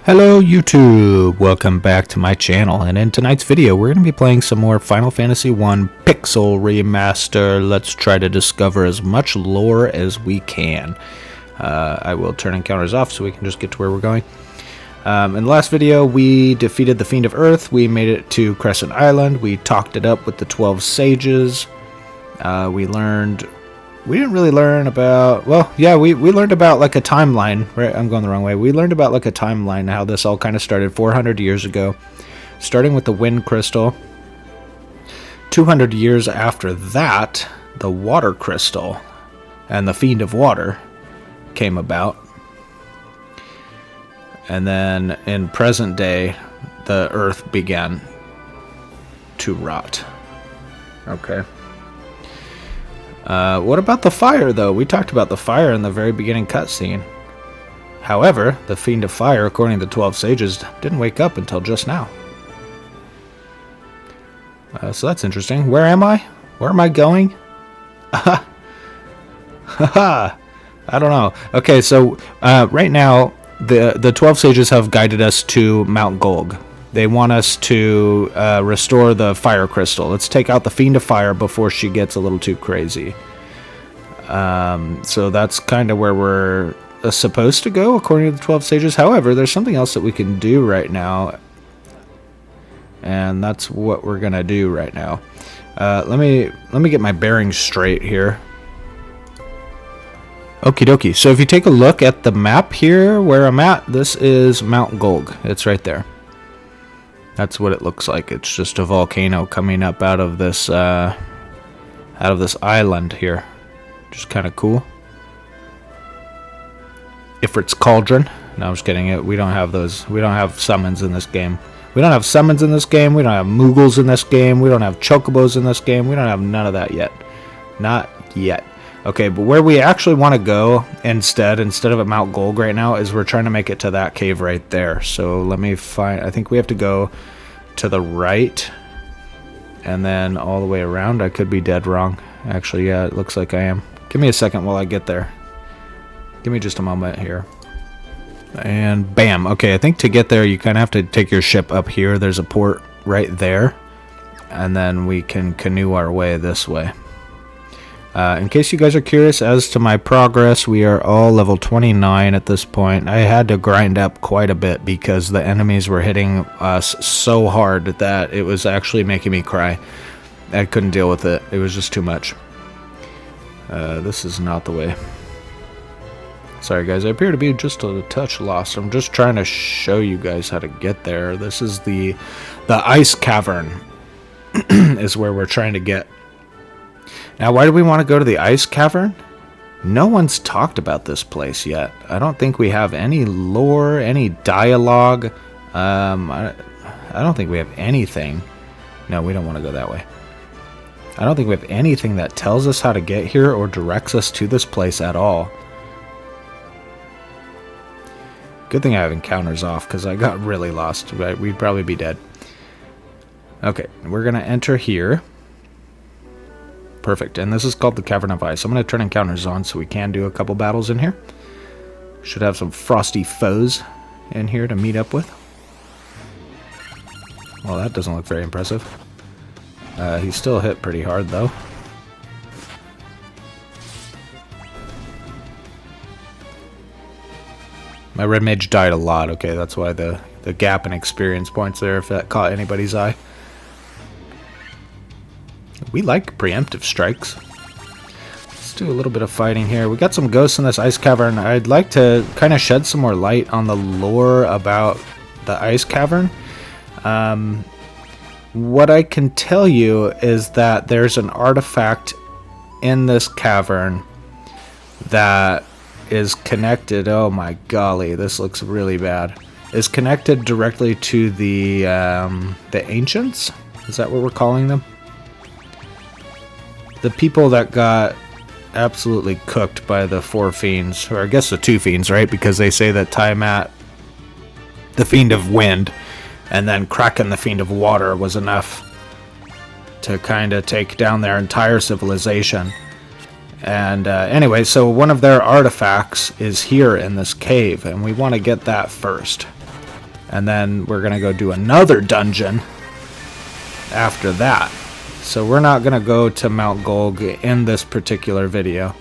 Hello YouTube, welcome back to my channel, and in tonight's video we're going to be playing some more Final Fantasy 1 Pixel Remaster. Let's try to discover as much lore as we can. I will turn encounters off so we can just get to where we're going. In the last video we defeated the Fiend of Earth, we made it to Crescent Island, we talked it up with the 12 sages, we didn't really learn about, well, yeah, we learned about like a timeline, right? I'm going the wrong way. We learned about like a timeline, how this all kind of started 400 years ago, starting with the Wind Crystal. 200 years after that, the Water Crystal and the Fiend of Water came about. And then in present day, the Earth began to rot. Okay. What about the fire, though? We talked about the fire in the very beginning cutscene. However, the Fiend of Fire, according to the 12 sages, didn't wake up until just now. So that's interesting. Where am I? Where am I going? Haha. I don't know. Okay, so right now, the 12 sages have guided us to Mount Golg. They want us to restore the fire crystal. Let's take out the Fiend of Fire before she gets a little too crazy. So that's kind of where we're supposed to go, according to the 12 sages. However, there's something else that we can do right now. And that's what we're going to do right now. Let me get my bearings straight here. Okie dokie. So if you take a look at the map here, where I'm at, this is Mount Golg. It's right there. That's what it looks like. It's just a volcano coming up out of this island here. Just kind of cool. Ifrit's Cauldron. No, I'm just kidding. We don't have those. We don't have summons in this game. We don't have summons in this game. We don't have Moogles in this game. We don't have Chocobos in this game. We don't have none of that yet. Not yet. Okay, but where we actually want to go instead of at Mount Golg right now is we're trying to make it to that cave right there. So let me find, I think we have to go to the right and then all the way around. I could be dead wrong. Actually, yeah, it looks like I am. Give me a second while I get there. Give me just a moment here. And bam. Okay, I think to get there you kind of have to take your ship up here. There's a port right there. And then we can canoe our way this way. In case you guys are curious as to my progress, we are all level 29 at this point. I had to grind up quite a bit because the enemies were hitting us so hard that it was actually making me cry. I couldn't deal with it. It was just too much. This is not the way. Sorry guys, I appear to be just a touch lost. I'm just trying to show you guys how to get there. This is the Ice Cavern is where we're trying to get. Now, why do we want to go to the Ice Cavern? No one's talked about this place yet. I don't think we have any lore, any dialogue. I don't think we have anything. No, we don't want to go that way. I don't think we have anything that tells us how to get here or directs us to this place at all. Good thing I have encounters off because I got really lost. We'd probably be dead. Okay, we're going to enter here. Perfect, and this is called the Cavern of Ice. I'm going to turn encounters on so we can do a couple battles in here. Should have some frosty foes in here to meet up with. Well, that doesn't look very impressive. He's still hit pretty hard, though. My red mage died a lot. Okay, that's why the gap in experience points there, if that caught anybody's eye. We like preemptive strikes. Let's do a little bit of fighting here. We got some ghosts in this ice cavern. I'd like to kind of shed some more light on the lore about the ice cavern. What I can tell you is that there's an artifact in this cavern that is connected. Oh my golly, this looks really bad. Is connected directly to the ancients. Is that what we're calling them? The people that got absolutely cooked by the 4 fiends, or I guess the 2 fiends, right? Because they say that Tiamat, the Fiend of Wind, and then Kraken, the Fiend of Water, was enough to kind of take down their entire civilization. And anyway, so one of their artifacts is here in this cave, and we want to get that first. And then we're going to go do another dungeon after that. So we're not going to go to Mount Golg in this particular video.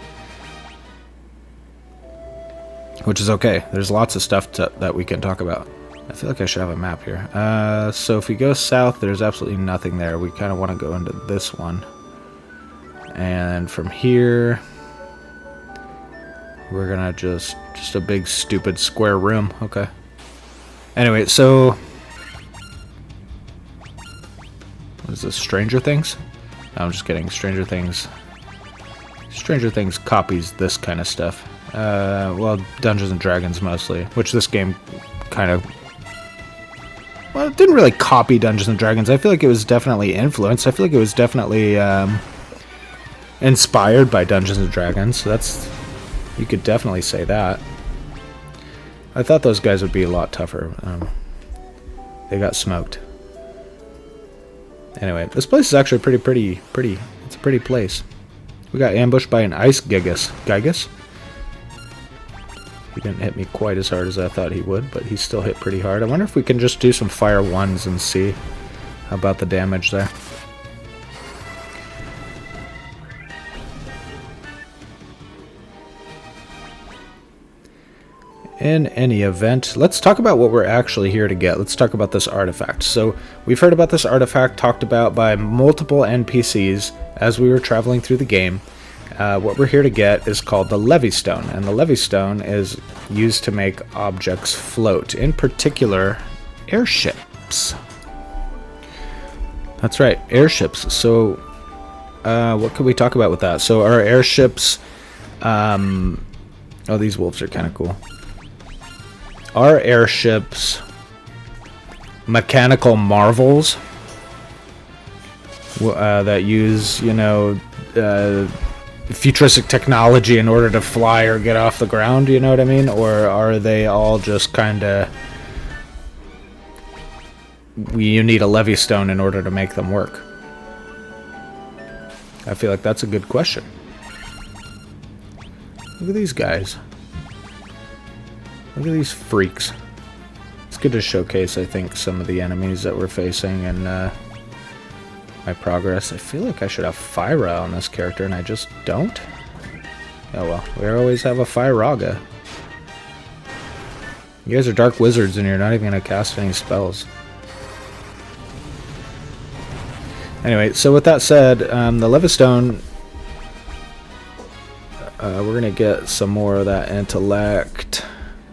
Which is okay. There's lots of stuff that we can talk about. I feel like I should have a map here. So if we go south, there's absolutely nothing there. We kind of want to go into this one. And from here, we're going to just a big stupid square room. Okay. Anyway, so what is this? Stranger Things? No, I'm just kidding. Stranger Things copies this kind of stuff. Well, Dungeons and Dragons mostly, which this game kind of, well, it didn't really copy Dungeons and Dragons. I feel like it was definitely influenced. I feel like it was definitely inspired by Dungeons and Dragons. So that's, you could definitely say that. I thought those guys would be a lot tougher. They got smoked. Anyway, this place is actually pretty. It's a pretty place. We got ambushed by an ice gigas. Gigas? He didn't hit me quite as hard as I thought he would, but he still hit pretty hard. I wonder if we can just do some fire ones and see how about the damage there. In any event, let's talk about what we're actually here to get. Let's talk about this artifact. So we've heard about this artifact talked about by multiple NPCs as we were traveling through the game. What we're here to get is called the Levy Stone, and the Levy Stone is used to make objects float, in particular airships. That's right, airships. So what could we talk about with that? So our airships, oh, these wolves are kind of cool. Are airships mechanical marvels that use, you know, futuristic technology in order to fly or get off the ground, you know what I mean? Or are they all just kind of, you need a levy stone in order to make them work? I feel like that's a good question. Look at these guys. Look at these freaks. It's good to showcase, I think, some of the enemies that we're facing in my progress. I feel like I should have Fyra on this character, and I just don't. Oh well, we always have a Fyraga. You guys are dark wizards, and you're not even going to cast any spells. Anyway, so with that said, the Levistone, we're going to get some more of that intellect.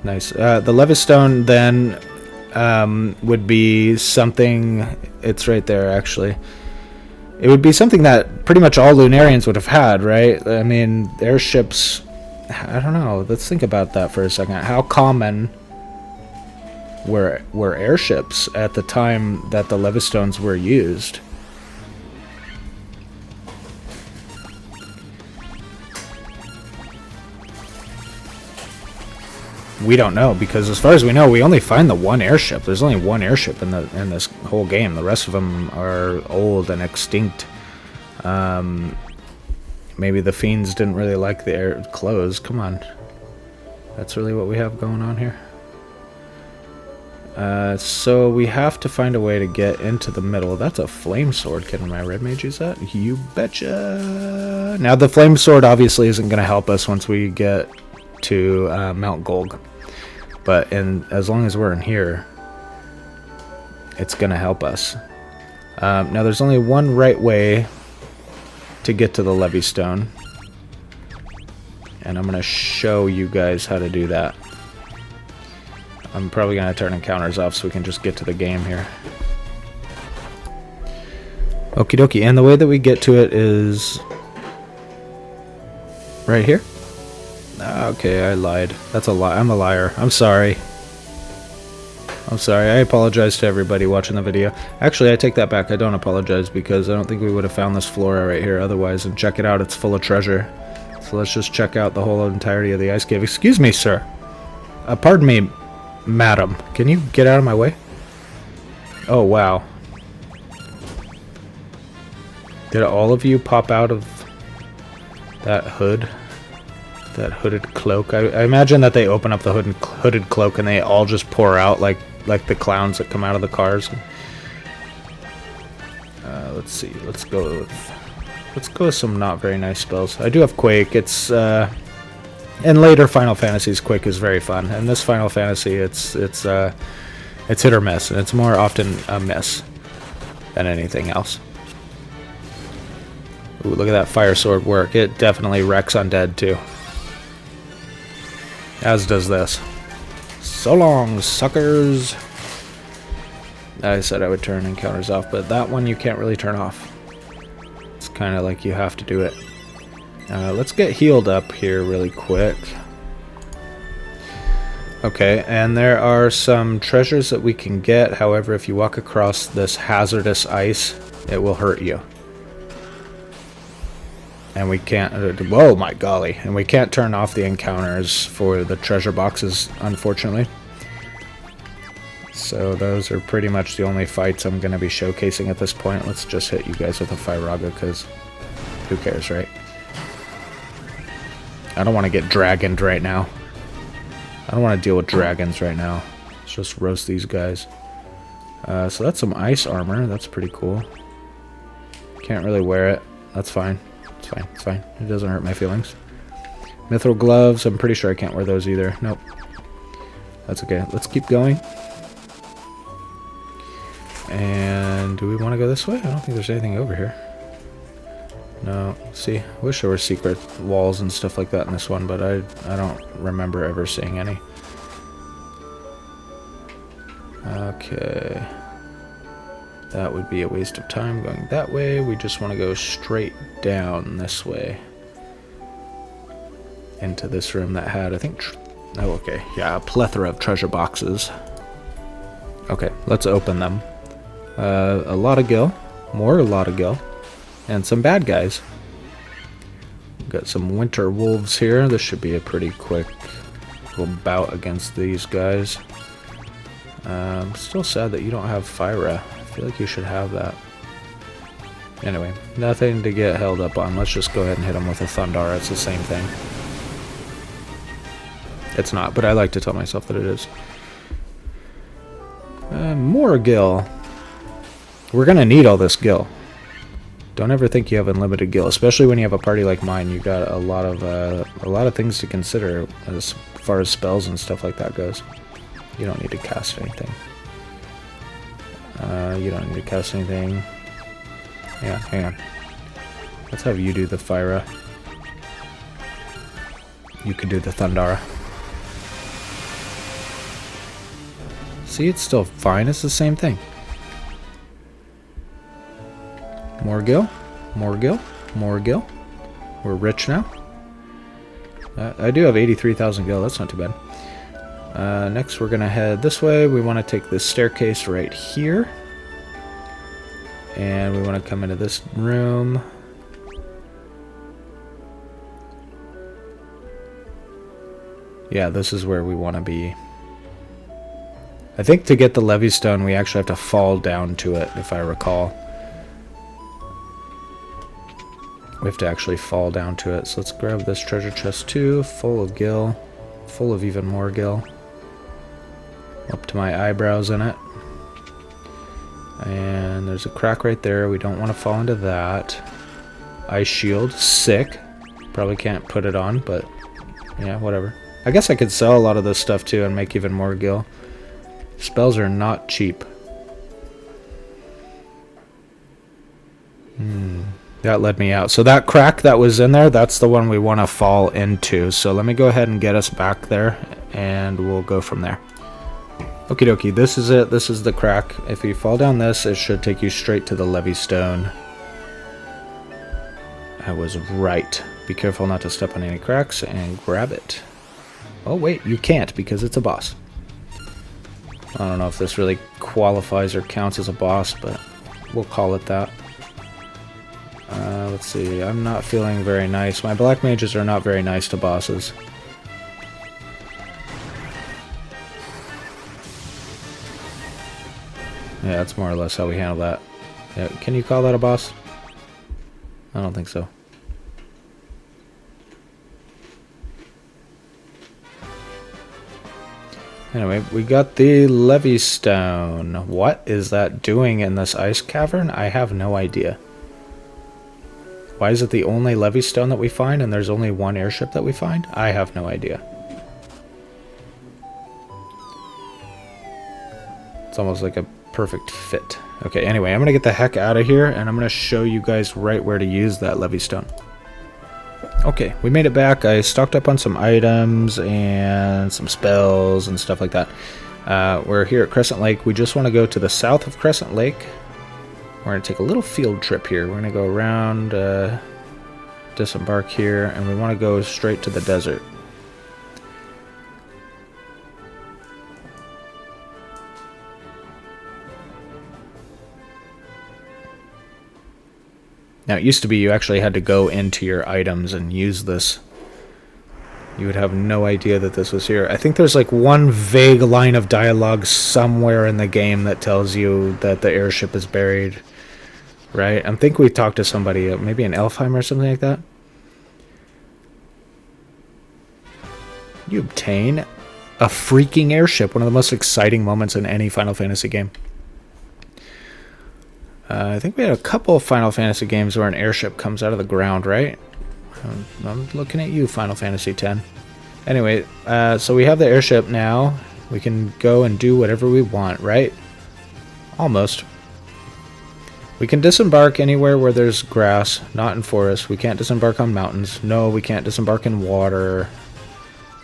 Nice. The Levistone then would be something, it's right there actually. It would be something that pretty much all Lunarians would have had, right? I mean, airships, I don't know, let's think about that for a second. How common were airships at the time that the Levistones were used? We don't know, because as far as we know, we only find the one airship. There's only one airship in this whole game. The rest of them are old and extinct. Maybe the fiends didn't really like the air clothes. Come on, that's really what we have going on here. So we have to find a way to get into the middle. That's a flame sword. Can my red mage use that? You betcha. Now the flame sword obviously isn't going to help us once we get to Mount Golg. But as long as we're in here, it's going to help us. Now there's only one right way to get to the Levy Stone. And I'm going to show you guys how to do that. I'm probably going to turn encounters off so we can just get to the game here. Okie dokie. And the way that we get to it is right here. Okay, I lied. That's a lie. I'm a liar. I'm sorry. I'm sorry. I apologize to everybody watching the video. Actually, I take that back. I don't apologize, because I don't think we would have found this flora right here otherwise. And check it out. It's full of treasure. So let's just check out the whole entirety of the ice cave. Excuse me, sir. Pardon me, madam. Can you get out of my way? Oh, wow. Did all of you pop out of that hood? That hooded cloak. I imagine that they open up the hooded cloak and they all just pour out like like the clowns that come out of the cars. Let's see. Let's go with some not very nice spells. I do have Quake. It's in later Final Fantasies, Quake is very fun. And this Final Fantasy, it's hit or miss, and it's more often a miss than anything else. Ooh, look at that fire sword work. It definitely wrecks undead too. As does this. So long, suckers. I said I would turn encounters off, but that one you can't really turn off. It's kind of like you have to do it. Let's get healed up here really quick. Okay, and there are some treasures that we can get. However, if you walk across this hazardous ice, it will hurt you. And we can't... whoa, my golly. And we can't turn off the encounters for the treasure boxes, unfortunately. So those are pretty much the only fights I'm going to be showcasing at this point. Let's just hit you guys with a Firaga, because who cares, right? I don't want to get dragoned right now. I don't want to deal with dragons right now. Let's just roast these guys. So that's some ice armor. That's pretty cool. Can't really wear it. That's fine. It's fine. It's fine. It doesn't hurt my feelings. Mithril gloves. I'm pretty sure I can't wear those either. Nope. That's okay. Let's keep going. And do we want to go this way? I don't think there's anything over here. No. See, wish there were secret walls and stuff like that in this one, but I don't remember ever seeing any. Okay. That would be a waste of time going that way. We just want to go straight down this way. Into this room that had, I think... oh, okay. Yeah, a plethora of treasure boxes. Okay, let's open them. A lot of gil. More a lot of gil. And some bad guys. Got some winter wolves here. This should be a pretty quick little bout against these guys. I'm still sad that you don't have Fyra. I feel like you should have that. Anyway, nothing to get held up on. Let's just go ahead and hit them with a Thundara. It's the same thing. It's not, but I like to tell myself that it is. More gil. We're gonna need all this gil. Don't ever think you have unlimited gil, especially when you have a party like mine. You got a lot of things to consider as far as spells and stuff like that goes. You don't need to cast anything. You don't need to cast anything. Yeah, hang on. Let's have you do the Fyra. You can do the Thundara. See, it's still fine. It's the same thing. More gil. More gil. More gil. We're rich now. I do have 83,000 gil. That's not too bad. Next, we're going to head this way. We want to take this staircase right here. And we want to come into this room. Yeah, this is where we want to be. I think to get the Levy Stone, we actually have to fall down to it, if I recall. We have to actually fall down to it. So let's grab this treasure chest too, full of gil, full of even more gil. Up to my eyebrows in it. And there's a crack right there. We don't want to fall into that. Ice shield, sick. Probably can't put it on, but yeah, whatever. I guess I could sell a lot of this stuff too and make even more gil. Spells are not cheap. That led me out. So that crack that was in there, that's the one we want to fall into. So let me go ahead and get us back there, and we'll go from there. Okie dokie, this is it. This is the crack. If you fall down this, it should take you straight to the Levy Stone. I was right. Be careful not to step on any cracks and grab it. Oh wait, you can't because it's a boss. I don't know if this really qualifies or counts as a boss, but we'll call it that. Let's see, I'm not feeling very nice. My black mages are not very nice to bosses. Yeah, that's more or less how we handle that. Yeah, can you call that a boss? I don't think so. Anyway, we got the levy stone. What is that doing in this ice cavern? I have no idea. Why is it the only levy stone that we find and there's only one airship that we find? I have no idea. It's almost like a perfect fit. Okay, anyway, I'm going to get the heck out of here and I'm going to show you guys right where to use that levy stone. Okay, we made it back. I stocked up on some items and some spells and stuff like that. We're here at Crescent Lake. We just want to go to the south of Crescent Lake. We're going to take a little field trip here. We're going to go around, disembark here, and we want to go straight to the desert. Now, it used to be you actually had to go into your items and use this. You would have no idea that this was here. I think there's like one vague line of dialogue somewhere in the game that tells you that the airship is buried. Right? I think we talked to somebody, maybe in Elfheim or something like that. You obtain a freaking airship. One of the most exciting moments in any Final Fantasy game. I think we had a couple of Final Fantasy games where an airship comes out of the ground, right? I'm looking at you, Final Fantasy X. Anyway, so we have the airship now. We can go and do whatever we want, right? Almost. We can disembark anywhere where there's grass, not in forests. We can't disembark on mountains. No, we can't disembark in water.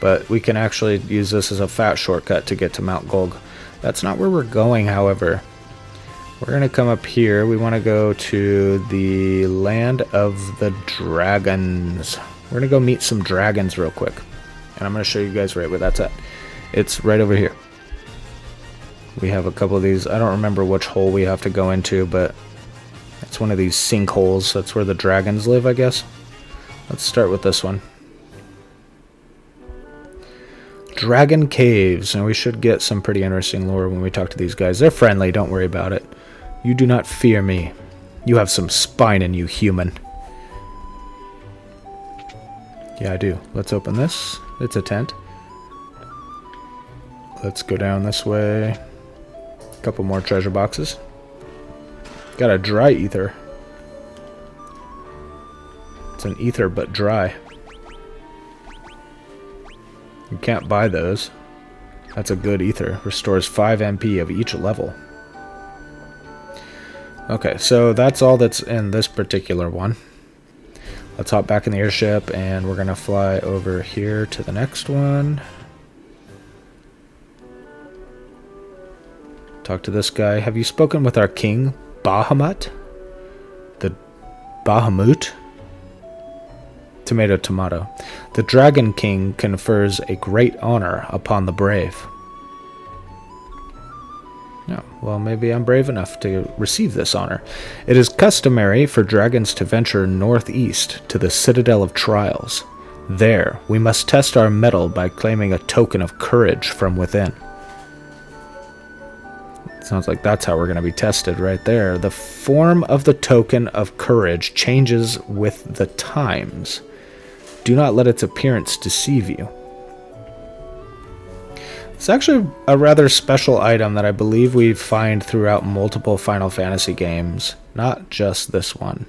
But we can actually use this as a fat shortcut to get to Mount Golg. That's not where we're going, however. We're going to come up here. We want to go to the Land of the Dragons. We're going to go meet some dragons real quick. And I'm going to show you guys right where that's at. It's right over here. We have a couple of these. I don't remember which hole we have to go into, but it's one of these sinkholes. That's where the dragons live, I guess. Let's start with this one. Dragon Caves. And we should get some pretty interesting lore when we talk to these guys. They're friendly, don't worry about it. You do not fear me. You have some spine in you, human. Yeah, I do. Let's open this. It's a tent. Let's go down this way. A couple more treasure boxes. Got a dry ether. It's an ether, but dry. You can't buy those. That's a good ether. Restores 5 MP of each level. Okay, so that's all that's in this particular one. Let's hop back in the airship and we're going to fly over here to the next one. Talk to this guy. Have you spoken with our king, Bahamut? The Bahamut? Tomato, tomato. The Dragon King confers a great honor upon the brave. No, well, maybe I'm brave enough to receive this honor. It is customary for dragons to venture northeast to the Citadel of Trials. There, we must test our mettle by claiming a token of courage from within. Sounds like that's how we're going to be tested right there. The form of the token of courage changes with the times. Do not let its appearance deceive you. It's actually a rather special item that I believe we find throughout multiple Final Fantasy games, not just this one.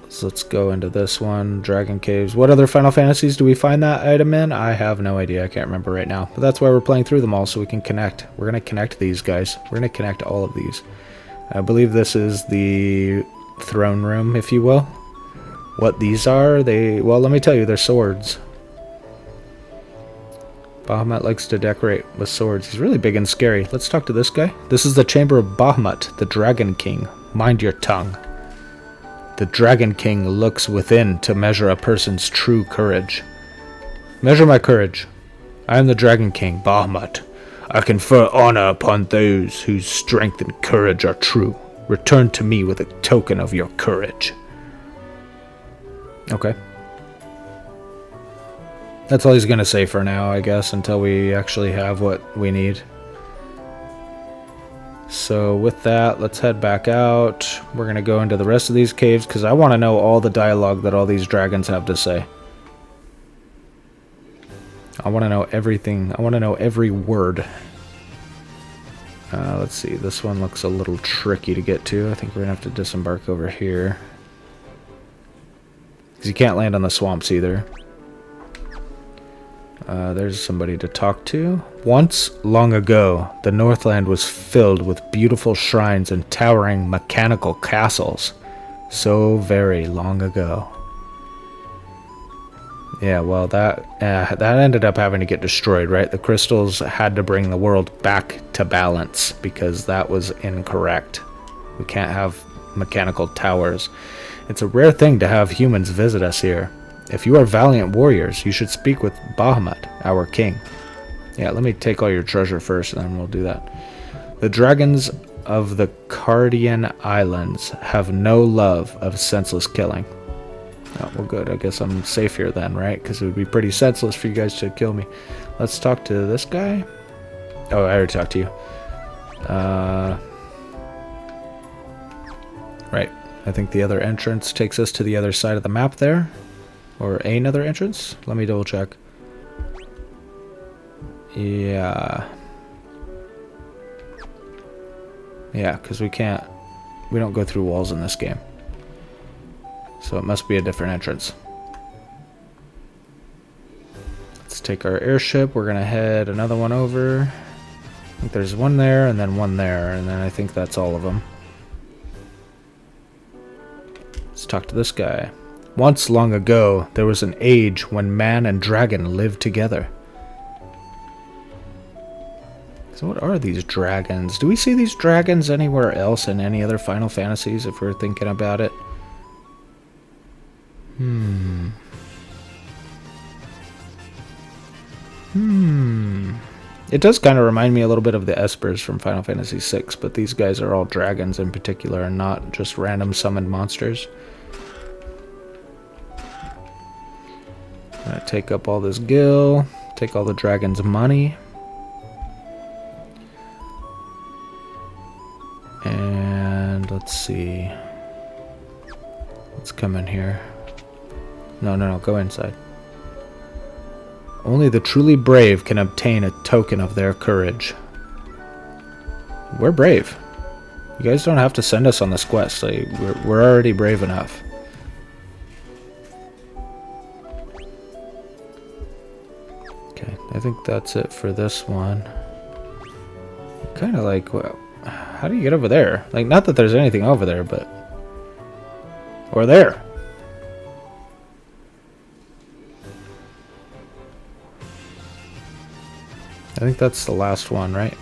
So let's go into this one, Dragon Caves. What other Final Fantasies do we find that item in? I have no idea, I can't remember right now. But that's why we're playing through them all, so we can connect. We're going to connect these guys. We're going to connect all of these. I believe this is the throne room, if you will. What these are, well, let me tell you, they're swords. Bahamut likes to decorate with swords. He's really big and scary. Let's talk to this guy. This is the Chamber of Bahamut, the Dragon King. Mind your tongue. The Dragon King looks within to measure a person's true courage. Measure my courage. I am the Dragon King, Bahamut. I confer honor upon those whose strength and courage are true. Return to me with a token of your courage. Okay. That's all he's going to say for now, I guess, until we actually have what we need. So with that, let's head back out. We're going to go into the rest of these caves because I want to know all the dialogue that all these dragons have to say. I want to know everything. I want to know every word. Let's see. This one looks a little tricky to get to. I think we're going to have to disembark over here. Because you can't land on the swamps either. There's somebody to talk to. Once, long ago, the Northland was filled with beautiful shrines and towering mechanical castles. So very long ago. Yeah, well, that ended up having to get destroyed, right? The crystals had to bring the world back to balance because that was incorrect. We can't have mechanical towers. It's a rare thing to have humans visit us here. If you are valiant warriors, you should speak with Bahamut, our king. Yeah, let me take all your treasure first, and then we'll do that. The dragons of the Cardian Islands have no love of senseless killing. Oh, well, good. I guess I'm safe here then, right? Because it would be pretty senseless for you guys to kill me. Let's talk to this guy. Oh, I already talked to you. Right. I think the other entrance takes us to the other side of the map there. Or another entrance? Let me double check. Yeah. Yeah, because we don't go through walls in this game. So it must be a different entrance. Let's take our airship. We're going to head another one over. I think there's one there and then one there. And then I think that's all of them. Let's talk to this guy. Once long ago, there was an age when man and dragon lived together. So what are these dragons? Do we see these dragons anywhere else in any other Final Fantasies if we're thinking about it? It does kind of remind me a little bit of the Espers from Final Fantasy VI, but these guys are all dragons in particular and not just random summoned monsters. I'm gonna take up all this gil, take all the dragon's money. And let's see. Let's come in here. No, go inside. Only the truly brave can obtain a token of their courage. We're brave. You guys don't have to send us on this quest. Like, we're already brave enough. Okay, I think that's it for this one. Kind of like, well, how do you get over there? Like, not that there's anything over there, but... Or there. I think that's the last one, right?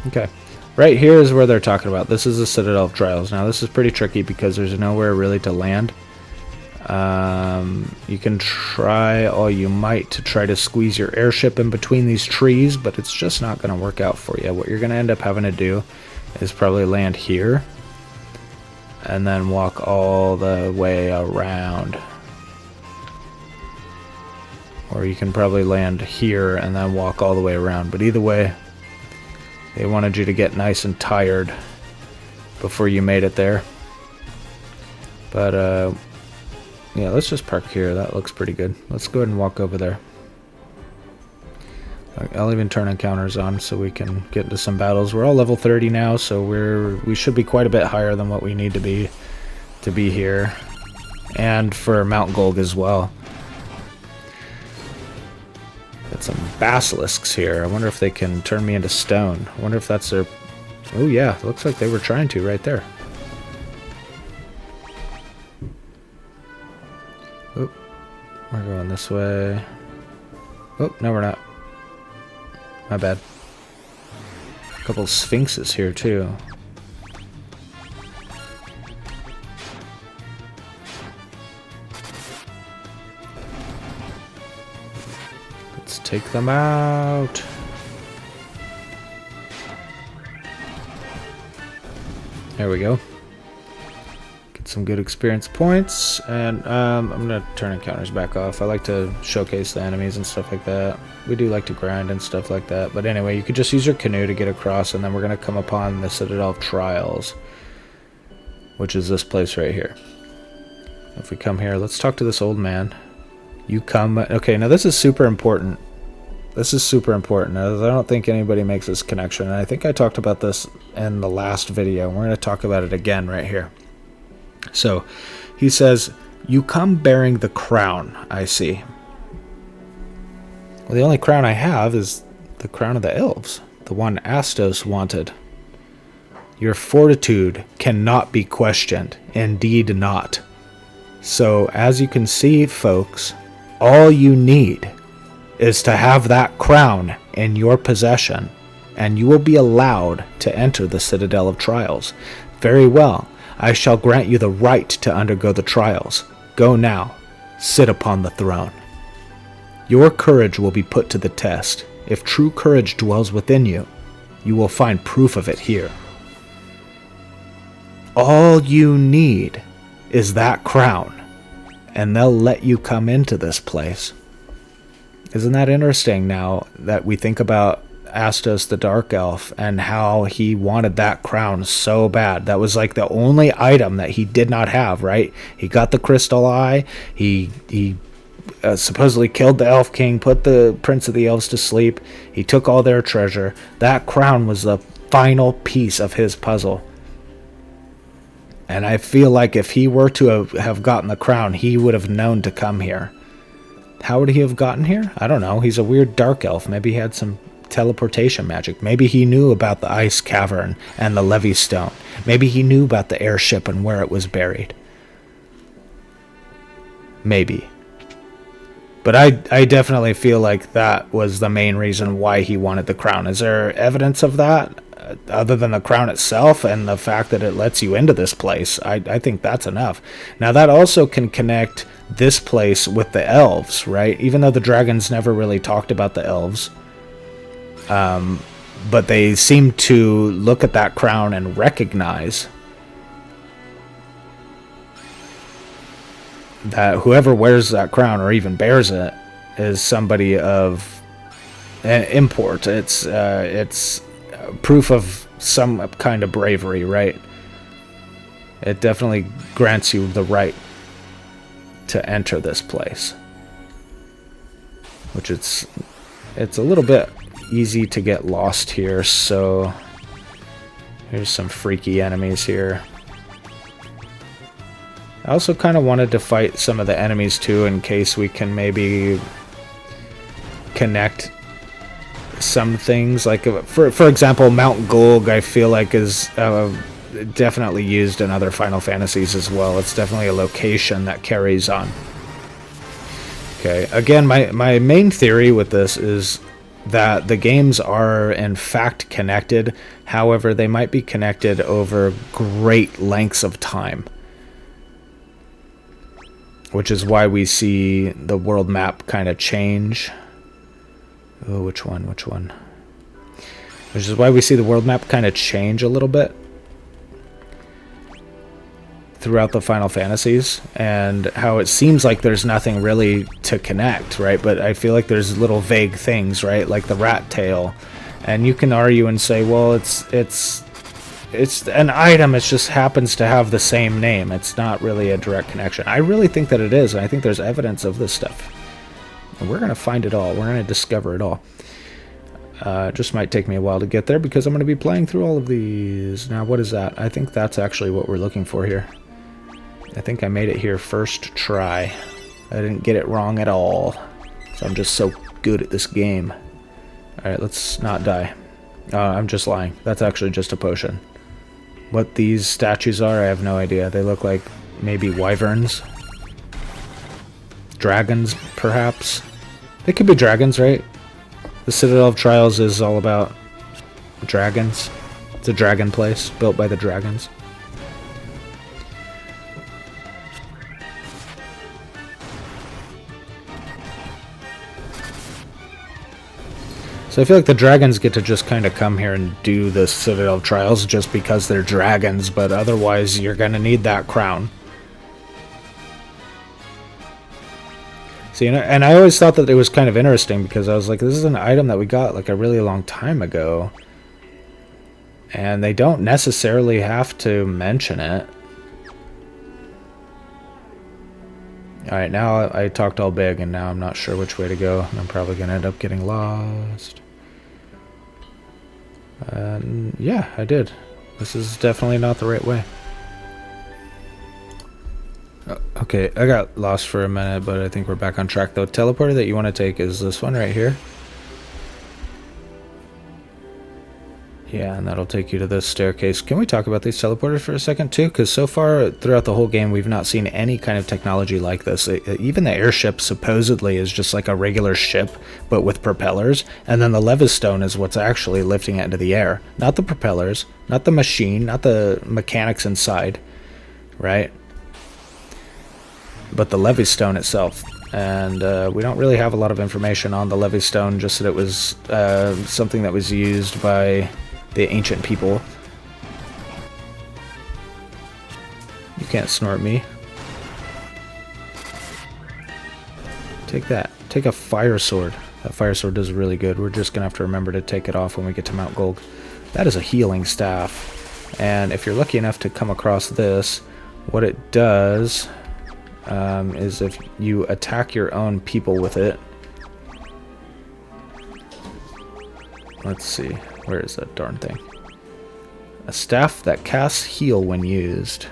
Okay. Right here is where they're talking about. This is the Citadel of Trials. Now, this is pretty tricky because there's nowhere really to land. You can try all you might to try to squeeze your airship in between these trees, but it's just not going to work out for you. What you're going to end up having to do is probably land here and then walk all the way around. Or you can probably land here and then walk all the way around. But either way, they wanted you to get nice and tired before you made it there. But, yeah, let's just park here. That looks pretty good. Let's go ahead and walk over there. I'll even turn encounters on so we can get into some battles. We're all level 30 now, so we should be quite a bit higher than what we need to be here. And for Mount Golg as well. Got some basilisks here. I wonder if they can turn me into stone. I wonder if that's their... Oh yeah, looks like they were trying to right there. Oh, we're going this way. Oh, no we're not. My bad. A couple sphinxes here too. Let's take them out. There we go. Get some good experience points, and I'm gonna turn encounters back off. I like to showcase the enemies and stuff like that. We do like to grind and stuff like that, but anyway, you could just use your canoe to get across, and then we're gonna come upon the Citadel of Trials, which is this place right here. If we come here, let's talk to this old man. You come... Okay, now this is super important. This is super important. I don't think anybody makes this connection. And I think I talked about this in the last video. We're going to talk about it again right here. So, he says, you come bearing the crown, I see. Well, the only crown I have is the crown of the elves. The one Astos wanted. Your fortitude cannot be questioned. Indeed not. So, as you can see, folks, all you need is to have that crown in your possession, and you will be allowed to enter the Citadel of Trials. Very well. I shall grant you the right to undergo the trials. Go now. Sit upon the throne. Your courage will be put to the test. If true courage dwells within you, you will find proof of it here. All you need is that crown, and they'll let you come into this place. Isn't that interesting now that we think about Astos the Dark Elf and how he wanted that crown so bad? That was like the only item that he did not have, right? He got the crystal eye. He supposedly killed the Elf King, put the Prince of the Elves to sleep. He took all their treasure. That crown was the final piece of his puzzle. And I feel like if he were to have gotten the crown, he would have known to come here. How would he have gotten here? I don't know. He's a weird dark elf. Maybe he had some teleportation magic. Maybe he knew about the ice cavern and the levy stone. Maybe he knew about the airship and where it was buried. Maybe. But I definitely feel like that was the main reason why he wanted the crown. Is there evidence of that? Other than the crown itself and the fact that it lets you into this place, I think that's enough. Now that also can connect this place with the elves, right? Even though the dragons never really talked about the elves, but they seem to look at that crown and recognize that whoever wears that crown or even bears it is somebody of import. It's proof of some kind of bravery, right? It definitely grants you the right to enter this place, which it's a little bit easy to get lost here. So here's some freaky enemies here. I also kind of wanted to fight some of the enemies too, in case we can maybe connect some things. Like for example, Mount Golg I feel like is definitely used in other Final Fantasies as well. It's definitely a location that carries on. Okay, again, my main theory with this is that the games are in fact connected. However, they might be connected over great lengths of time, which is why we see the world map kind of change. Oh, which one? Which is why we see the world map kind of change a little bit throughout the Final Fantasies, and how it seems like there's nothing really to connect, right? But I feel like there's little vague things, right? Like the rat tail. And you can argue and say, well, it's an item, it just happens to have the same name. It's not really a direct connection. I really think that it is, and I think there's evidence of this stuff. And we're going to find it all. We're going to discover it all. It just might take me a while to get there because I'm going to be playing through all of these. Now, what is that? I think that's actually what we're looking for here. I think I made it here first try. I didn't get it wrong at all. So I'm just so good at this game. Alright, let's not die. I'm just lying. That's actually just a potion. What these statues are, I have no idea. They look like maybe wyverns. Dragons, perhaps. They could be dragons, right? The Citadel of Trials is all about dragons. It's a dragon place built by the dragons. So I feel like the dragons get to just kind of come here and do the Citadel of Trials just because they're dragons, but otherwise you're going to need that crown. See, and I always thought that it was kind of interesting because I was like, this is an item that we got like a really long time ago. And they don't necessarily have to mention it. Alright, now I talked all big, and now I'm not sure which way to go. I'm probably going to end up getting lost. Yeah, I did. This is definitely not the right way. Okay, I got lost for a minute, but I think we're back on track. The teleporter that you want to take is this one right here. Yeah, and that'll take you to this staircase. Can we talk about these teleporters for a second too? Because so far throughout the whole game, we've not seen any kind of technology like this. Even the airship supposedly is just like a regular ship, but with propellers. And then the Levistone is what's actually lifting it into the air. Not the propellers, not the machine, not the mechanics inside, right? But the Levistone itself. And we don't really have a lot of information on the Levistone, just that it was something that was used by the ancient people. You can't snort me. Take that. Take a fire sword. That fire sword does really good. We're just gonna have to remember to take it off when we get to Mount Golg. That is a healing staff. And if you're lucky enough to come across this, what it does is if you attack your own people with it. Let's see. Where is that darn thing? A staff that casts heal when used.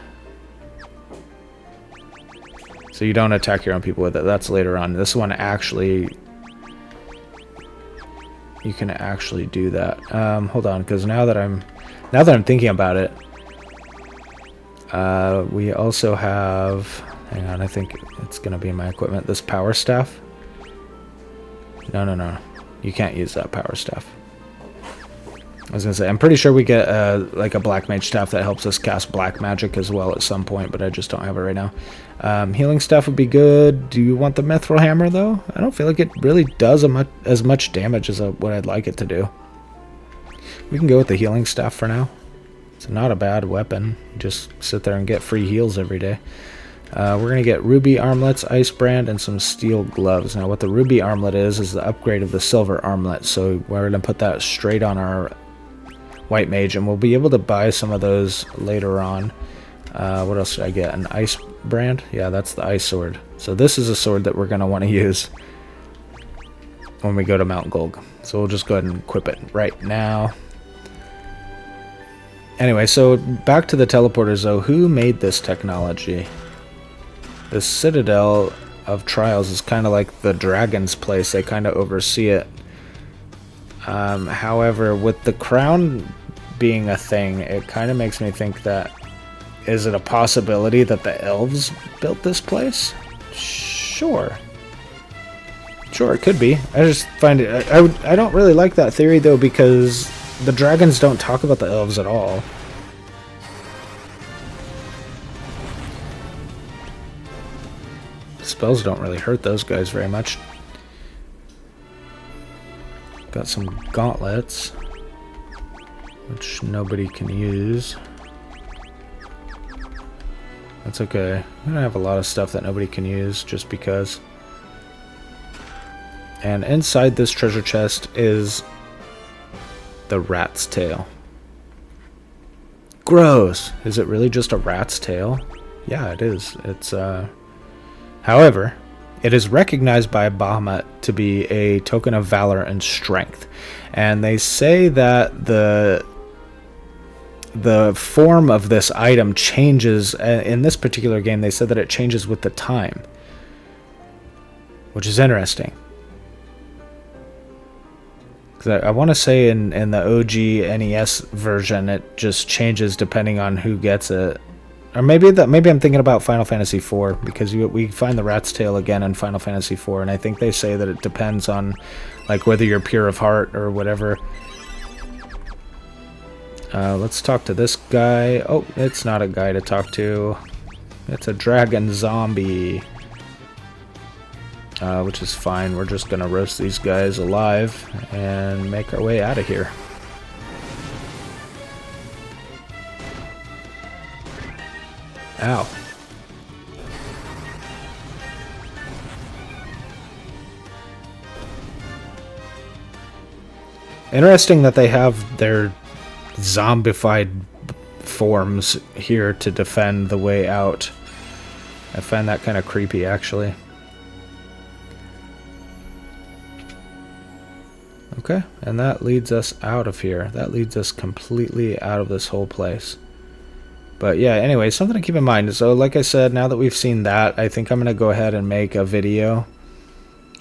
So you don't attack your own people with it. That's later on. This one actually... You can actually do that. Hold on, because now that I'm thinking about it, we also have... Hang on, I think it's going to be in my equipment. This power staff. No. You can't use that power staff. I was going to say, I'm pretty sure we get like a black mage staff that helps us cast black magic as well at some point, but I just don't have it right now. Healing staff would be good. Do you want the mithril hammer, though? I don't feel like it really does as much damage as what I'd like it to do. We can go with the healing staff for now. It's not a bad weapon. Just sit there and get free heals every day. We're going to get ruby armlets, ice brand, and some steel gloves. Now what the ruby armlet is the upgrade of the silver armlet. So we're going to put that straight on our white mage, and we'll be able to buy some of those later on. What else did I get? An ice brand? Yeah, that's the ice sword. So this is a sword that we're going to want to use when we go to Mount Golg. So we'll just go ahead and equip it right now. Anyway, so back to the teleporters though. Who made this technology? The Citadel of Trials is kind of like the Dragon's place. They kind of oversee it. However, with the crown being a thing, it kind of makes me think that, is it a possibility that the elves built this place? Sure. Sure, it could be. I just find it... I don't really like that theory, though, because the dragons don't talk about the elves at all. Spells don't really hurt those guys very much. Got some gauntlets, which nobody can use. That's okay. I'm gonna have a lot of stuff that nobody can use just because. And inside this treasure chest is the rat's tail. Gross! Is it really just a rat's tail? Yeah, it is. It's However, it is recognized by Bahamut to be a token of valor and strength. And they say that the form of this item changes. In this particular game, they said that it changes with the time, which is interesting. Because I want to say in the OG NES version, it just changes depending on who gets it. Or maybe I'm thinking about Final Fantasy IV, because we find the rat's tail again in Final Fantasy IV, and I think they say that it depends on like whether you're pure of heart or whatever. Let's talk to this guy. Oh, it's not a guy to talk to. It's a dragon zombie. Which is fine. We're just gonna roast these guys alive and make our way out of here. Ow. Interesting that they have their zombified forms here to defend the way out. I find that kind of creepy, actually. Okay, and that leads us out of here. That leads us completely out of this whole place. But yeah, anyway, something to keep in mind. So like I said, now that we've seen that, I think I'm going to go ahead and make a video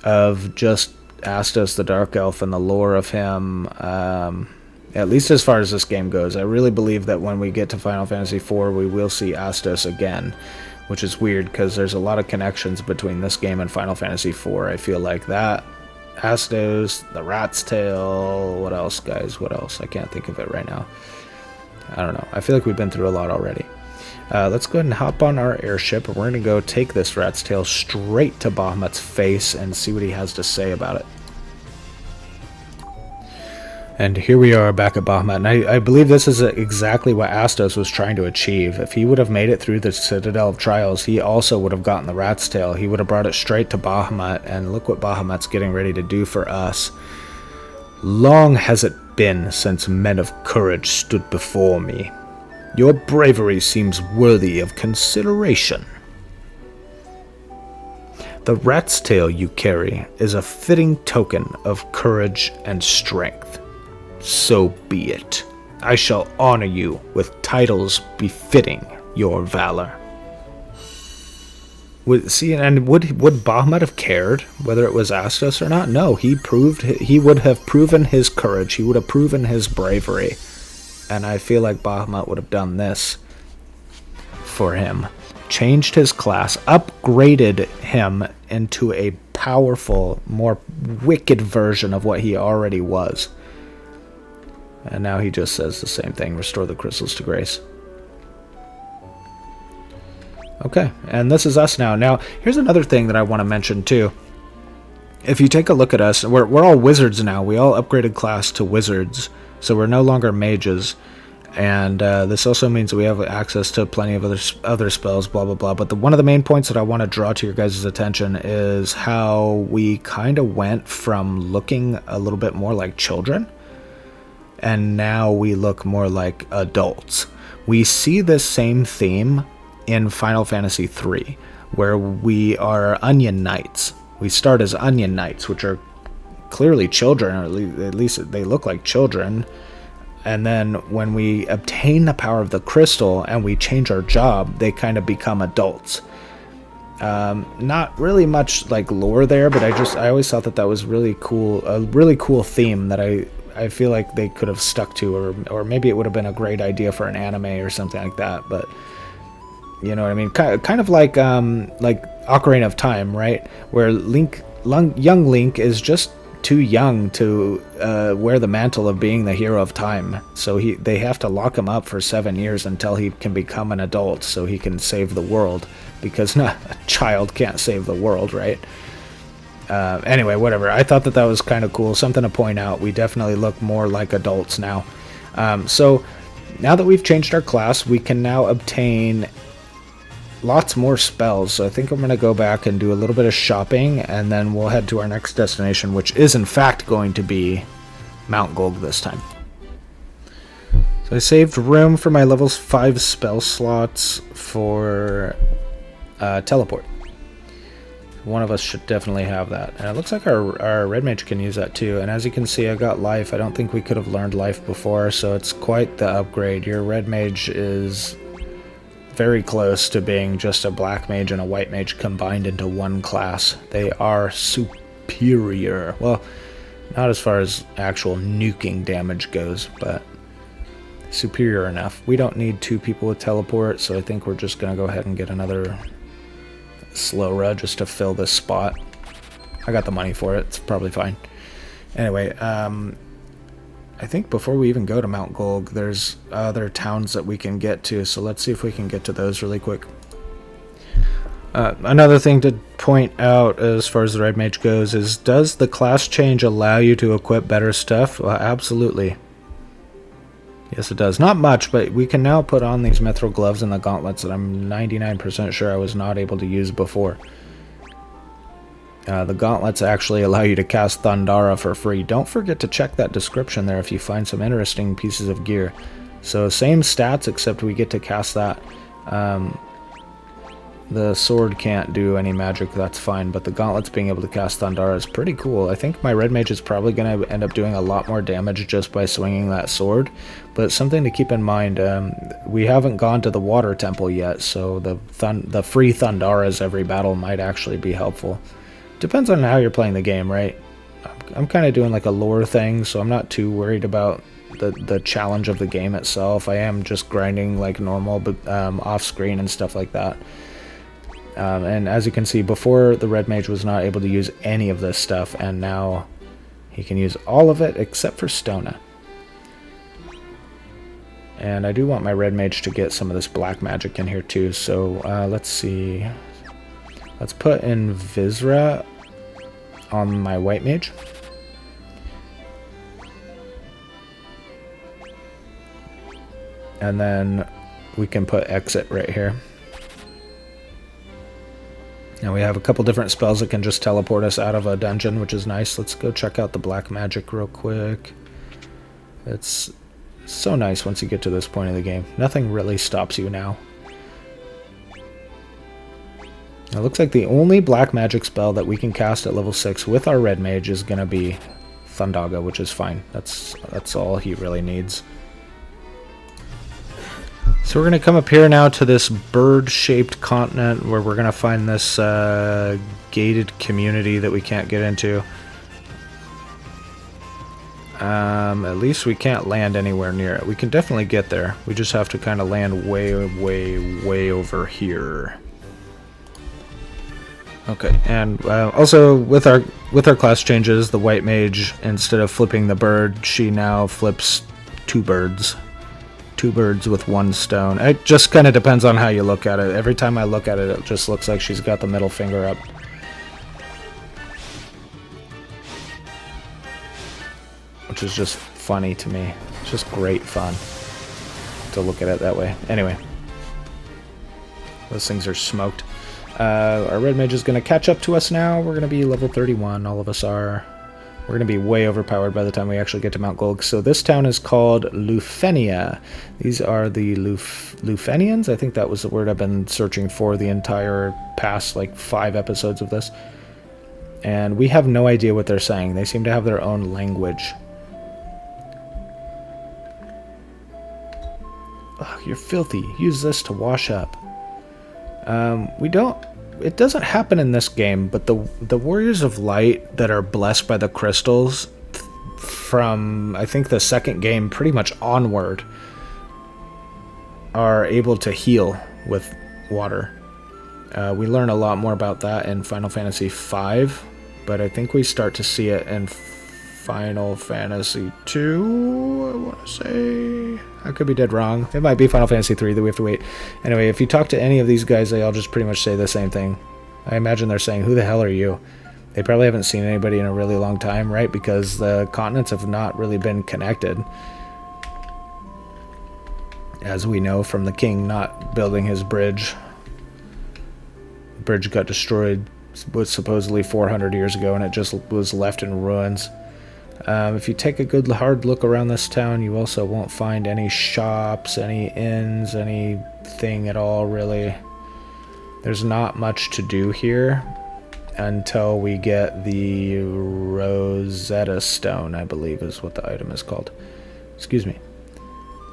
of just Astos the Dark Elf and the lore of him, at least as far as this game goes. I really believe that when we get to Final Fantasy IV, we will see Astos again, which is weird because there's a lot of connections between this game and Final Fantasy IV. I feel like that. Astos, the Rat's Tail, what else, guys? What else? I can't think of it right now. I don't know. I feel like we've been through a lot already. Let's go ahead and hop on our airship. We're going to go take this Rat's Tail straight to Bahamut's face and see what he has to say about it. And here we are back at Bahamut, and I believe this is exactly what Astos was trying to achieve. If he would have made it through the Citadel of Trials, he also would have gotten the Rat's Tail. He would have brought it straight to Bahamut, and look what Bahamut's getting ready to do for us. Long has it been since men of courage stood before me. Your bravery seems worthy of consideration. The Rat's Tail you carry is a fitting token of courage and strength. So be it. I shall honor you with titles befitting your valor. Would Bahamut have cared whether it was Astos or not? No, he would have proven his courage. He would have proven his bravery. And I feel like Bahamut would have done this for him. Changed his class, upgraded him into a powerful, more wicked version of what he already was. And now he just says the same thing, restore the crystals to grace. Okay, and this is us now. Now, here's another thing that I want to mention too. If you take a look at us, we're all wizards now. We all upgraded class to wizards, so we're no longer mages. And this also means we have access to plenty of other spells, blah, blah, blah. But one of the main points that I want to draw to your guys' attention is how we kind of went from looking a little bit more like children, and now we look more like adults. We see this same theme in Final Fantasy III, where we are Onion Knights. We start as Onion Knights, which are clearly children, or at least they look like children. And then when we obtain the power of the crystal and we change our job, they kind of become adults. Not really much like lore there, but I always thought that was really cool, a really cool theme that I feel like they could have stuck to, or maybe it would have been a great idea for an anime or something like that. But you know what I mean? Kind of like Ocarina of Time, right? Where young Link is just too young to wear the mantle of being the hero of time. So they have to lock him up for 7 years until he can become an adult, so he can save the world. Because a child can't save the world, right? Anyway, whatever. I thought that was kind of cool. Something to point out. We definitely look more like adults now. So now that we've changed our class, we can now obtain lots more spells. So I think I'm going to go back and do a little bit of shopping, and then we'll head to our next destination, which is in fact going to be Mount Golg this time. So I saved room for my level 5 spell slots for teleport. One of us should definitely have that. And it looks like our red mage can use that too. And as you can see, I got life. I don't think we could have learned life before, so it's quite the upgrade. Your red mage is very close to being just a black mage and a white mage combined into one class. They are superior. Well, not as far as actual nuking damage goes, but superior enough. We don't need 2 people with teleport, so I think we're just going to go ahead and get another slow run just to fill this spot. I got the money for it. It's probably fine. Anyway, I think before we even go to Mount Golg, there's other towns that we can get to, so let's see if we can get to those really quick. Another thing to point out as far as the red mage goes is, does the class change allow you to equip better stuff? Well, absolutely. Yes, it does. Not much, but we can now put on these mithril gloves and the gauntlets that I'm 99% sure I was not able to use before. The gauntlets actually allow you to cast Thundara for free. Don't forget to check that description there if you find some interesting pieces of gear. So same stats, except we get to cast that. The sword can't do any magic, that's fine, but the gauntlets being able to cast Thundara is pretty cool. I think my red mage is probably going to end up doing a lot more damage just by swinging that sword, but something to keep in mind, we haven't gone to the water temple yet, so the free Thundaras every battle might actually be helpful. Depends on how you're playing the game, right? I'm kind of doing like a lore thing, so I'm not too worried about the challenge of the game itself. I am just grinding like normal, but off screen and stuff like that. And as you can see, before the red mage was not able to use any of this stuff, and now he can use all of it except for Stona. And I do want my red mage to get some of this black magic in here too, so let's see. Let's put in Visra on my white mage. And then we can put exit right here. Now we have a couple different spells that can just teleport us out of a dungeon, which is nice. Let's go check out the black magic real quick. It's so nice once you get to this point of the game. Nothing really stops you now. It looks like the only black magic spell that we can cast at level 6 with our red mage is going to be Thundaga, which is fine. That's all he really needs. So we're going to come up here now to this bird-shaped continent where we're going to find this gated community that we can't get into. At least we can't land anywhere near it. We can definitely get there. We just have to kind of land way, way, way over here. Okay, and also with our class changes, the white mage, instead of flipping the bird, she now flips 2 birds. 2 birds with 1 stone. It just kind of depends on how you look at it. Every time I look at it, it just looks like she's got the middle finger up. Which is just funny to me. It's just great fun to look at it that way. Anyway. Those things are smoked. Our red mage is going to catch up to us now. We're going to be level 31. All of us are. We're going to be way overpowered by the time we actually get to Mount Golg. So this town is called Lufenia. These are the Lufenians. I think that was the word I've been searching for the entire past, like, 5 episodes of this. And we have no idea what they're saying. They seem to have their own language. Ugh, you're filthy. Use this to wash up. It doesn't happen in this game, but the Warriors of Light that are blessed by the crystals from, I think, the second game pretty much onward are able to heal with water. We learn a lot more about that in Final Fantasy V, but I think we start to see it in Final Fantasy II, I want to say. I could be dead wrong. It might be Final Fantasy III that we have to wait. Anyway, if you talk to any of these guys, they all just pretty much say the same thing. I imagine they're saying, who the hell are you? They probably haven't seen anybody in a really long time, right? Because the continents have not really been connected. As we know from the king not building his bridge. The bridge got destroyed, was supposedly 400 years ago, and it just was left in ruins. If you take a good hard look around this town, you also won't find any shops, any inns, anything at all, really. There's not much to do here until we get the Rosetta Stone, I believe is what the item is called. Excuse me.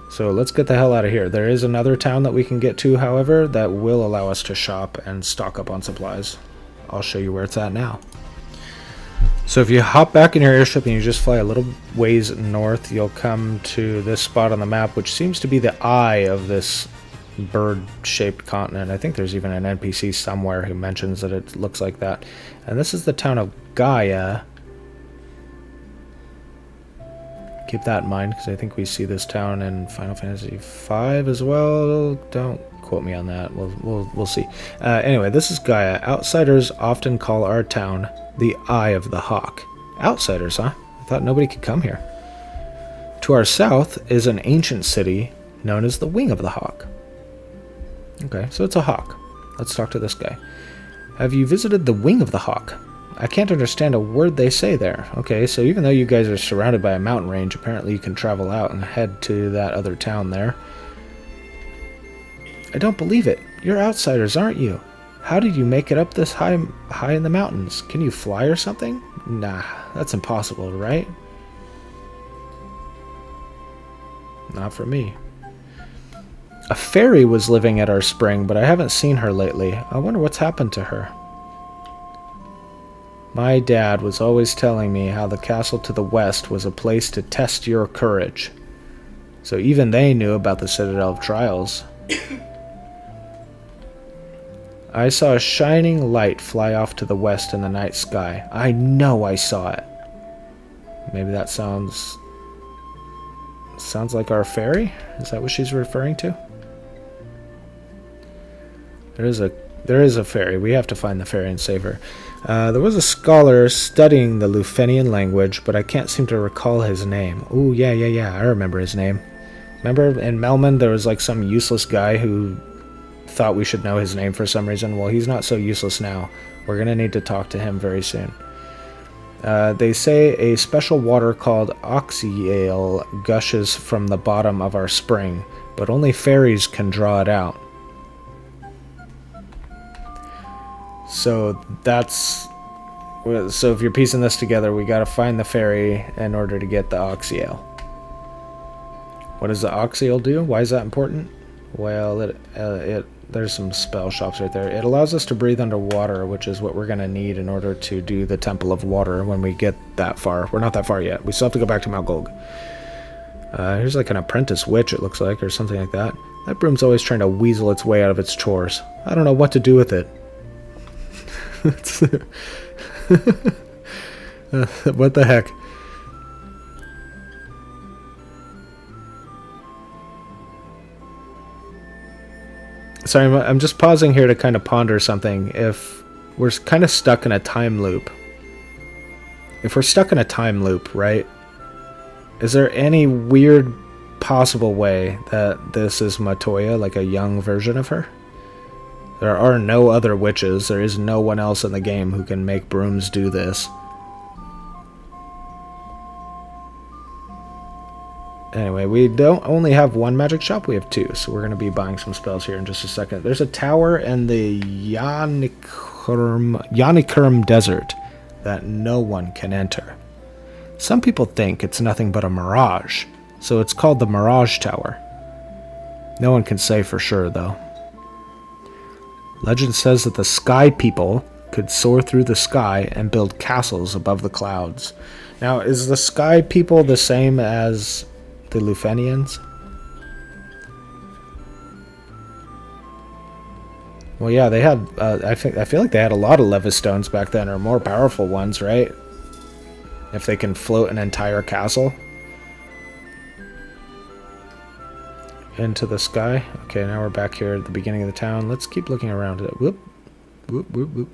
So let's get the hell out of here. There is another town that we can get to, however, that will allow us to shop and stock up on supplies. I'll show you where it's at now. So if you hop back in your airship and you just fly a little ways north, you'll come to this spot on the map, which seems to be the eye of this bird-shaped continent. I think there's even an NPC somewhere who mentions that it looks like that. And this is the town of Gaia. Keep that in mind, because I think we see this town in Final Fantasy V as well. Don't quote me on that. We'll see. Anyway, this is Gaia. Outsiders often call our town the Eye of the Hawk. Outsiders, huh? I thought nobody could come here. To our south is an ancient city known as the Wing of the Hawk. Okay, so it's a hawk. Let's talk to this guy. Have you visited the Wing of the Hawk? I can't understand a word they say there. Okay, so even though you guys are surrounded by a mountain range, apparently you can travel out and head to that other town there. I don't believe it. You're outsiders, aren't you? How did you make it up this high in the mountains? Can you fly or something? Nah, that's impossible, right? Not for me. A fairy was living at our spring, but I haven't seen her lately. I wonder what's happened to her. My dad was always telling me how the castle to the west was a place to test your courage. So even they knew about the Citadel of Trials. I saw a shining light fly off to the west in the night sky. I know I saw it. Maybe that sounds like our fairy? Is that what she's referring to? There is a fairy. We have to find the fairy and save her. There was a scholar studying the Lufenian language, but I can't seem to recall his name. Ooh, yeah. I remember his name. Remember in Melman there was like some useless guy who thought we should know his name for some reason? Well, he's not so useless now. We're going to need to talk to him very soon. They say a special water called oxyale gushes from the bottom of our spring, but only fairies can draw it out. So if you're piecing this together, we got to find the fairy in order to get the oxyale. What does the oxyale do? Why is that important? Well, there's some spell shops right there. It allows us to breathe underwater, which is what we're going to need in order to do the Temple of Water when we get that far. We're not that far yet. We still have to go back to Mount Golg. Here's like an apprentice witch, it looks like, or something like that. That broom's always trying to weasel its way out of its chores. I don't know what to do with it. What the heck? Sorry, I'm just pausing here to kind of ponder something. If we're kind of stuck in a time loop. If we're stuck in a time loop, right? Is there any weird possible way that this is Matoya, like a young version of her? There are no other witches. There is no one else in the game who can make brooms do this. Anyway, we don't only have one magic shop, we have two, so we're going to be buying some spells here in just a second. There's a tower in the Yanikurm Desert that no one can enter. Some people think it's nothing but a mirage, so it's called the Mirage Tower. No one can say for sure, though. Legend says that the Sky People could soar through the sky and build castles above the clouds. Now, is the Sky People the same as the Lufenians? Well, yeah, they had. I feel like they had a lot of Levistones back then, or more powerful ones, right? If they can float an entire castle into the sky. Okay, now we're back here at the beginning of the town. Let's keep looking around. Whoop, whoop, whoop, whoop.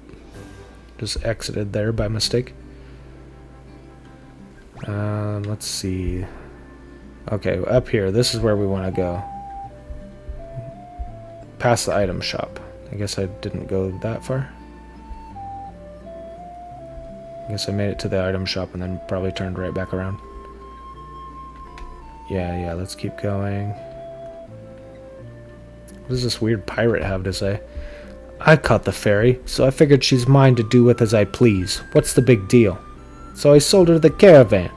Just exited there by mistake. Let's see. Okay, up here. This is where we want to go. Past the item shop. I guess I didn't go that far. I guess I made it to the item shop and then probably turned right back around. Yeah, let's keep going. What does this weird pirate have to say? I caught the fairy, so I figured she's mine to do with as I please. What's the big deal? So I sold her the caravan.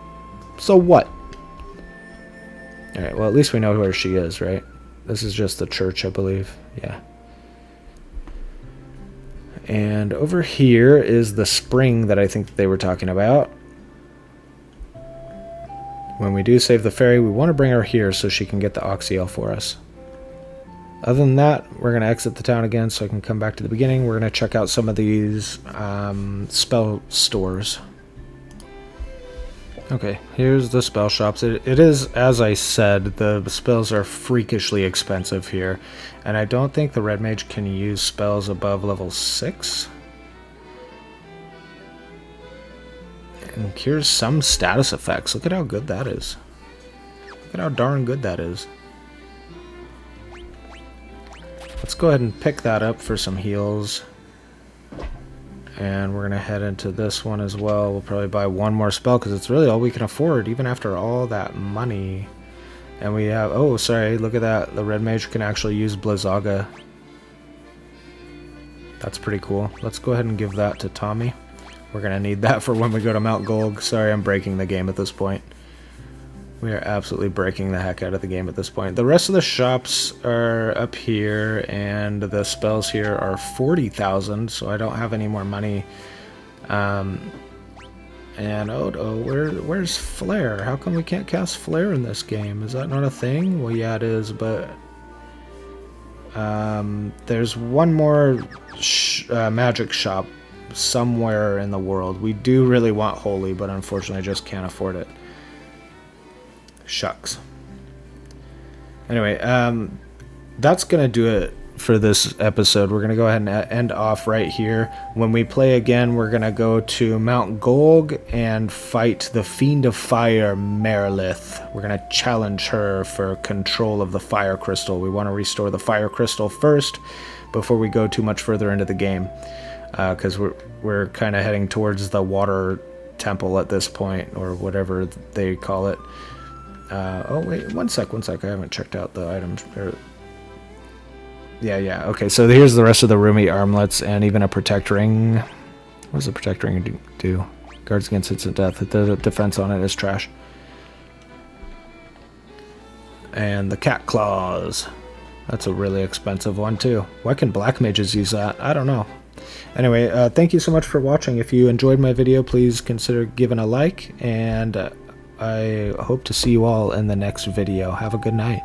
So what? Alright, well at least we know where she is, right? This is just the church, I believe. Yeah. And over here is the spring that I think they were talking about. When we do save the fairy, we want to bring her here so she can get the oxyale for us. Other than that, we're going to exit the town again so I can come back to the beginning. We're going to check out some of these spell stores. Okay, here's the spell shops. It is, as I said, the spells are freakishly expensive here. And I don't think the Red Mage can use spells above level 6. And here's some status effects. Look at how good that is. Look at how darn good that is. Let's go ahead and pick that up for some heals. And we're going to head into this one as well. We'll probably buy one more spell because it's really all we can afford, even after all that money. And we have... Oh, sorry. Look at that. The Red Mage can actually use Blizzaga. That's pretty cool. Let's go ahead and give that to Tommy. We're going to need that for when we go to Mount Golg. Sorry, I'm breaking the game at this point. We are absolutely breaking the heck out of the game at this point. The rest of the shops are up here, and the spells here are 40,000, so I don't have any more money. And where's Flare? How come we can't cast Flare in this game? Is that not a thing? Well, yeah, it is, but there's one more magic shop somewhere in the world. We do really want Holy, but unfortunately I just can't afford it. Shucks. Anyway, that's gonna do it for this episode. We're gonna go ahead and end off right here. When we play again, we're gonna go to Mount Golg and fight the Fiend of Fire, Merilith. We're gonna challenge her for control of the Fire Crystal. We want to restore the Fire Crystal first before we go too much further into the game, because we're kind of heading towards the Water Temple at this point, or whatever they call it. Oh wait, one sec, I haven't checked out the items. Yeah, okay, so here's the rest of the roomy armlets and even a protect ring. What does the protect ring do? Guards against instant death. The defense on it is trash. And the cat claws. That's a really expensive one too. Why can black mages use that? I don't know. Anyway, thank you so much for watching. If you enjoyed my video, please consider giving a like, and I hope to see you all in the next video. Have a good night.